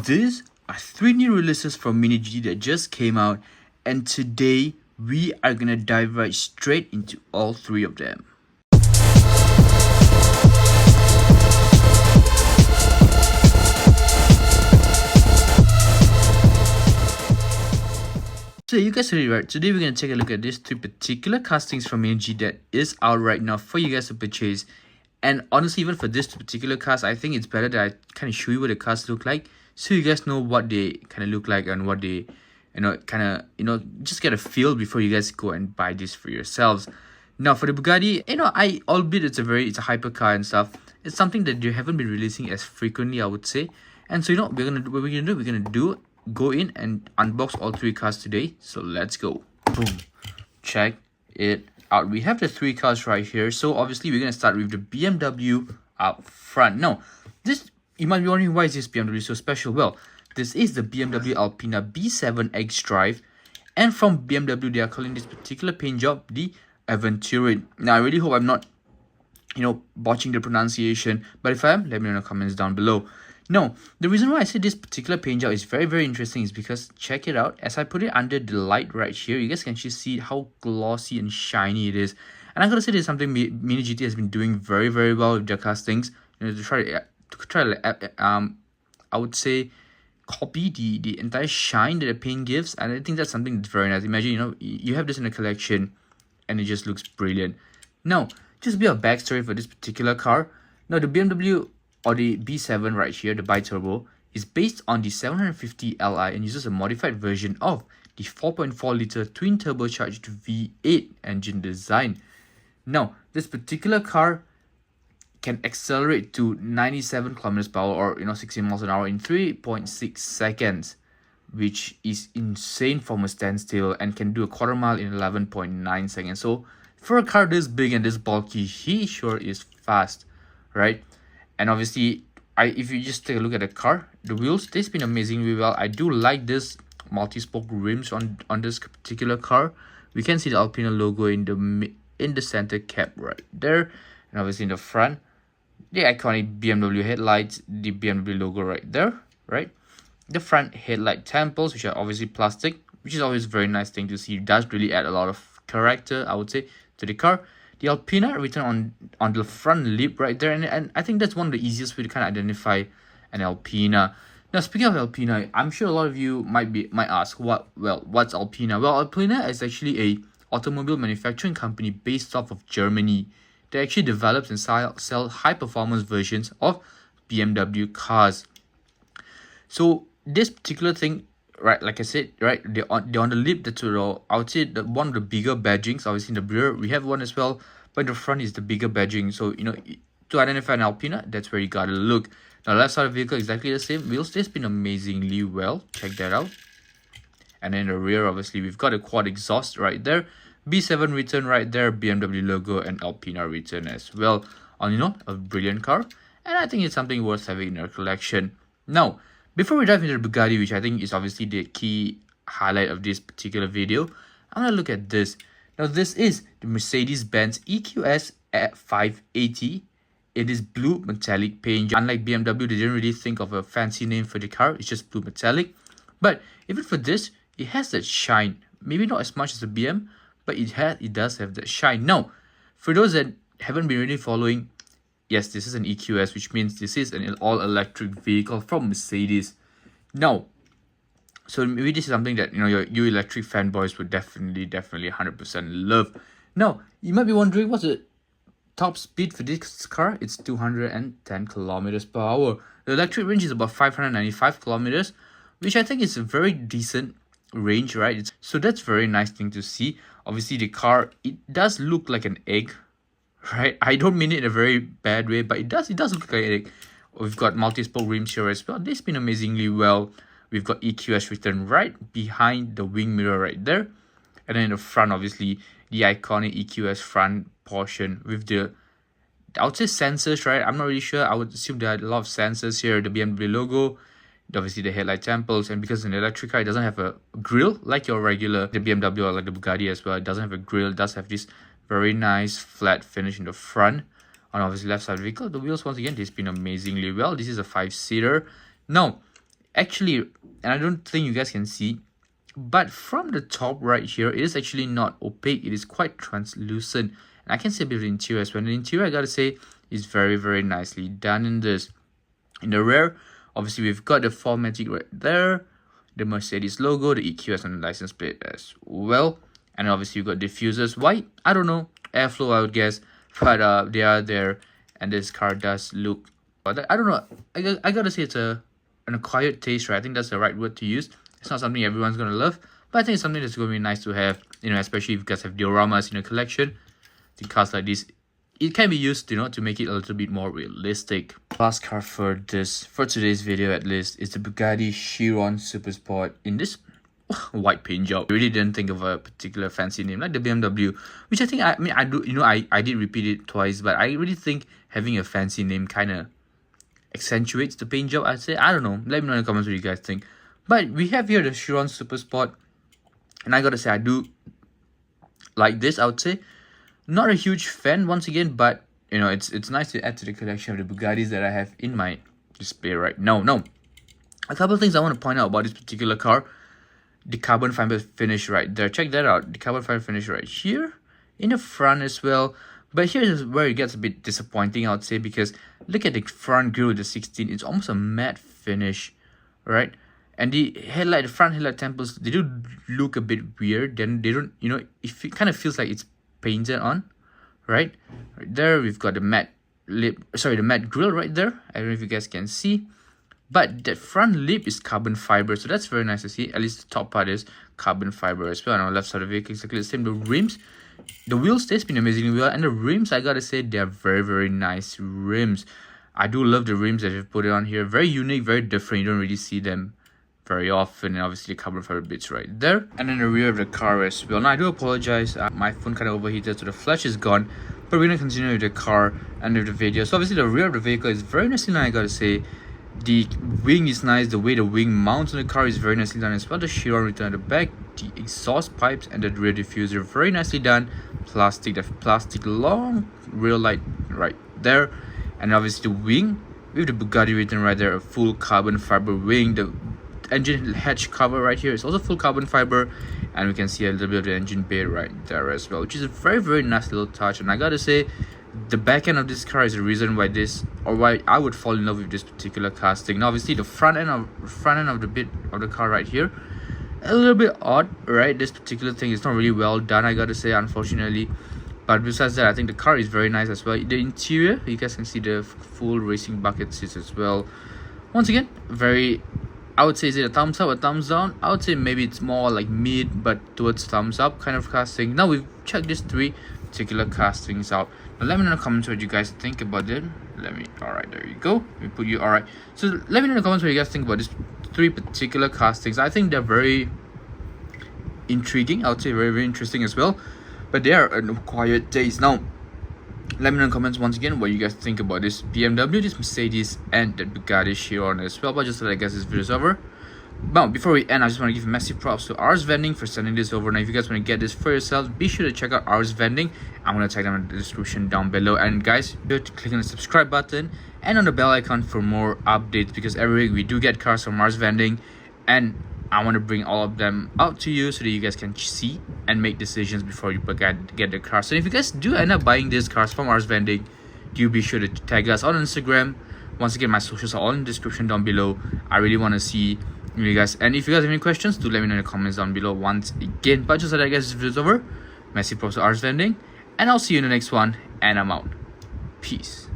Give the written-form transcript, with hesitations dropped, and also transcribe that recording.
These are 3 new releases from MiniGT that just came out, and today we are gonna dive right straight into all 3 of them. So you guys heard it right. Today we're gonna take a look at these 3 particular castings from MiniGT that is out right now for you guys to purchase. And honestly, even for this particular cast, I think it's better that I kind of show you what the casts look like, so you guys know what they kind of look like and what they, just get a feel before you guys go and buy this for yourselves. Now for the Bugatti, albeit it's a hypercar and stuff, it's something that they haven't been releasing as frequently, I would say. And so we're gonna go in and unbox all 3 cars today. So let's go. Boom. Check it out. We have the 3 cars right here. So obviously we're gonna start with the BMW up front. Now, this, you might be wondering, why is this BMW so special? Well, this is the BMW Alpina B7 X-Drive, and from BMW they are calling this particular paint job the Aventurine. Now I really hope I'm not botching the pronunciation, but if I am, let me know in the comments down below. No, the reason why I say this particular paint job is very, very interesting is because, check it out, as I put it under the light right here, you guys can actually see how glossy and shiny it is. And I'm gonna say this is something MiniGT has been doing very, very well with their castings. To try I would say copy the entire shine that the paint gives, and I think that's something that's very nice. Imagine you have this in a collection and it just looks brilliant. Now, just a bit of backstory for this particular car. Now the BMW, or the B7 right here, the bi-turbo, is based on the 750 Li and uses a modified version of the 4.4 liter twin turbocharged V8 engine design. Now, this particular car can accelerate to 97 kilometers per hour, or 60 miles an hour in 3.6 seconds, which is insane from a standstill, and can do a quarter mile in 11.9 seconds. So for a car this big and this bulky, he sure is fast, right? And obviously, if you just take a look at the car, the wheels, they spin amazingly well. I do like this multi-spoke rims on this particular car. We can see the Alpina logo in the center cap right there, and obviously in the front, the iconic BMW headlights, the BMW logo right there, right? The front headlight temples, which are obviously plastic, which is always a very nice thing to see. It does really add a lot of character, I would say, to the car. The Alpina written on the front lip right there, and I think that's one of the easiest way to kind of identify an Alpina. Now, speaking of Alpina, I'm sure a lot of you might ask, what's Alpina? Well, Alpina is actually a automobile manufacturing company based off of Germany. They actually develops and sell high performance versions of BMW cars. So this particular thing, right, like I said, right, they're on the lip, that's I would say one of the bigger badgings. Obviously in the rear we have one as well, but in the front is the bigger badging. So to identify an Alpina, that's where you gotta look. Now, left side of the vehicle, exactly the same. Wheels, they spin amazingly well. Check that out. And then in the rear, obviously we've got a quad exhaust right there, B7 written right there, BMW logo, and Alpina written as well on a brilliant car. And I think it's something worth having in your collection. Now, before we dive into the Bugatti, which I think is obviously the key highlight of this particular video, I'm going to look at this. Now, this is the Mercedes-Benz EQS at 580. It is blue metallic paint. Unlike BMW, they didn't really think of a fancy name for the car. It's just blue metallic. But even for this, it has that shine. Maybe not as much as the BM, but it does have that shine. Now, for those that haven't been really following, yes, this is an EQS, which means this is an all-electric vehicle from Mercedes. Now, so maybe this is something that you electric fanboys would definitely 100% love. Now, you might be wondering, what's the top speed for this car? It's 210 kilometers per hour. The electric range is about 595 kilometers, which I think is a very decent range, right? So that's very nice thing to see. Obviously the car, it does look like an egg, right? I don't mean it in a very bad way, but it does look like an egg. We've got multi-spoke rims here as well. They spin amazingly well. We've got EQS written right behind the wing mirror right there, and then in the front, obviously the iconic EQS front portion with the, I would say, sensors, right? I'm not really sure. I would assume there are a lot of sensors here. The BMW logo, obviously the headlight temples, and because it's an electric car, it doesn't have a grille like your regular, the BMW or like the Bugatti as well. It doesn't have a grille. It does have this very nice flat finish in the front. On obviously left side of the vehicle, the wheels, once again, they spin amazingly well. This is a 5-seater. Now, actually, and I don't think you guys can see, but from the top right here, it is actually not opaque. It is quite translucent. And I can see a bit of the interior as well. And the interior, I gotta say, is very, very nicely done in this. In the rear, obviously, we've got the 4MATIC right there, the Mercedes logo, the EQS on the license plate as well. And obviously, you've got diffusers. Why? I don't know. Airflow, I would guess. But they are there. And this car does look... But I don't know. I gotta say it's an acquired taste, right? I think that's the right word to use. It's not something everyone's gonna love, but I think it's something that's gonna be nice to have, you know, especially if you guys have dioramas in your collection. The cars like this, it can be used, you know, to make it a little bit more realistic. Last car for today's video at least is the Bugatti Chiron Super Sport in this white paint job. I really didn't think of a particular fancy name like the BMW, which I think I did repeat it twice, but I really think having a fancy name kind of accentuates the paint job, I'd say. I don't know. Let me know in the comments what you guys think. But we have here the Chiron Super Sport, and I gotta say I do like this. I would say not a huge fan once again, but you know it's nice to add to the collection of the Bugattis that I have in my display right now. Now, a couple of things I want to point out about this particular car: the carbon fiber finish right there. Check that out. The carbon fiber finish right here in the front as well. But here's where it gets a bit disappointing, I would say, because look at the front grille with the 16. It's almost a matte finish, right? And the front headlight temples, they do look a bit weird. Then they don't, you know, it kind of feels like it's painted on, right? Right there, we've got the matte the matte grille right there. I don't know if you guys can see, but that front lip is carbon fiber, so that's very nice to see. At least the top part is carbon fiber as well. And on the left side of the vehicle, exactly the same. The rims, the wheels, they spin amazingly well, and the rims, I gotta say, they're very, very nice rims. I do love the rims that you've put it on here. Very unique, very different. You don't really see them very often, and obviously the carbon fiber bits right there. And then the rear of the car as well. Now I do apologize, my phone kind of overheated, so the flash is gone, but we're gonna continue with the car and with the video. So obviously the rear of the vehicle is very nicely done, I gotta say. The wing is nice. The way the wing mounts on the car is very nicely done as well. The Chiron return at the back, the exhaust pipes and the rear diffuser, very nicely done. The plastic long rear light right there, and obviously the wing with the Bugatti written right there, a full carbon fiber wing. The engine hatch cover right here is also full carbon fiber, and we can see a little bit of the engine bay right there as well, which is a very, very nice little touch. And I gotta say, the back end of this car is the reason why why I would fall in love with this particular casting. Now obviously the front end of the bit of the car right here, a little bit odd, right? This particular thing is not really well done, I gotta say, unfortunately. But besides that, I think the car is very nice as well. The interior, you guys can see the full racing bucket seats as well. Once again, very, I would say, is it a thumbs up or thumbs down? I would say maybe it's more like mid, but towards thumbs up kind of casting. Now we've checked these three particular castings out. Now let me know in the comments what you guys think about it. Alright, there you go. We put you alright. So let me know in the comments what you guys think about these three particular castings. I think they're very intriguing. I would say very, very interesting as well. But they are an acquired taste. Now, let me know in the comments once again what you guys think about this BMW, this Mercedes, and the Bugatti Chiron as well. But just so that I guess this video is over. Now, before we end, I just want to give massive props to Vending for sending this over. Now, if you guys want to get this for yourselves, be sure to check out Vending. I'm going to tag them in the description down below. And guys, be sure to click on the subscribe button and on the bell icon for more updates, because every week we do get cars from Vending, and I want to bring all of them out to you so that you guys can see and make decisions before you get the car. So if you guys do end up buying these cars from Vending, do be sure to tag us on Instagram. Once again, my socials are all in the description down below. I really want to see you guys, and if you guys have any questions, do let me know in the comments down below once again. But just so that I guess this video is over, massive props to Vending, and I'll see you in the next one, and I'm out. Peace.